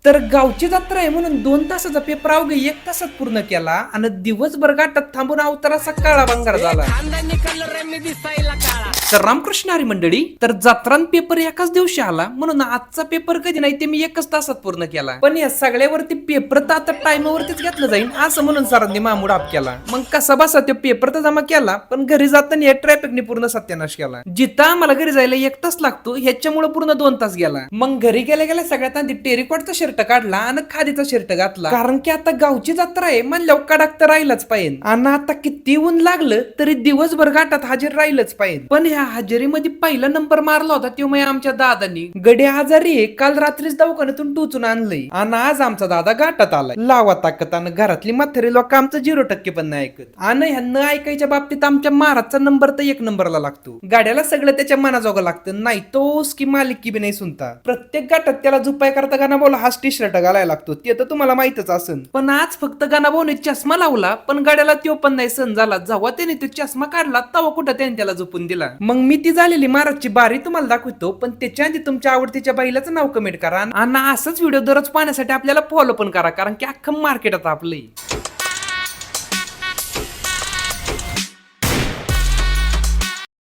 तर गावची जत्रा आहे म्हणून 2 तासाचा पेपर अवघे 1 तासात पूर्ण केला आणि दिवसभर गाठात थांबून अवताराचा काळा भंगार झाला. तर रामकृष्ण हरी मंडळी, तर जत्रान पेपर एकाच दिवशी आला म्हणून आजचा पेपर कधी नाही ते मी 1च तासात पूर्ण केला. पण या सगळ्यावरती पेपर तर आता टाइमवरतीच घेतलं जाईल असं म्हणून सरांनी मामूड आप केला. मग कसा बसा तो पेपर तर जमा केला, पण घरी जाताना ट्रॅफिकने पूर्ण सत्यानाश केला. जिथं आम्हाला घरी जायला 1 तास लागतो ह्याच्यामुळे पूर्ण 2 तास गेला. मग घरी गेल्या गेल्या सगळ्यात आधी टेरिकॉटचा शर्ट काढला आणि खादीचा शर्ट घातला, कारण की आता गावची जत्रा आहे म्हणल्यावर कडक तर राहिलाच पाहिजे. आणि आता किती ऊन लागलं तरी दिवसभर घाटात हजेर राहिलंच पाहिजे. पण ह्या हजेरीमध्ये पहिला नंबर मारला होता तो मग आमच्या दादानी. गडे आजारी आहे, काल रात्रीच दवाखान्यातून टोचून आणलंय आणि आज आमचा दादा घाटात आलाय. लावा ताकद. आणि घरातली म्हातारी लोक आमचं 0% पण नाही ऐकत. आणि ह्या न ऐकायच्या बाबतीत आमच्या महाराजचा नंबर तर 1 नंबरला लागतो. गाड्याला सगळं त्याच्या मनाजोगं लागतं, नाही तो उसकी मालिकी बी नाही सुनता. प्रत्येक गाठात त्याला झुपाय करता गाणं बोला हा टी शर्ट घालायला लागतो, ते तर तुम्हाला माहितच असेल. पण आज फक्त गाणाभाऊने चष्मा लावला पण गाड्याला तो पण नाही सण झाला. जेव्हा त्याने तो चष्मा काढला तेव्हा कुठं त्याने त्याला झोपून दिला. मग मी ती झालेली महाराजची बारी तुम्हाला दाखवतो, पण त्याच्या आधी तुमच्या आवडतीच्या बाईलाचं नाव कमेंट करा आणि असंच व्हिडिओ दररोज पाहण्यासाठी आपल्याला फॉलो पण करा, कारण की अख्खं मार्केट आता आपलंय.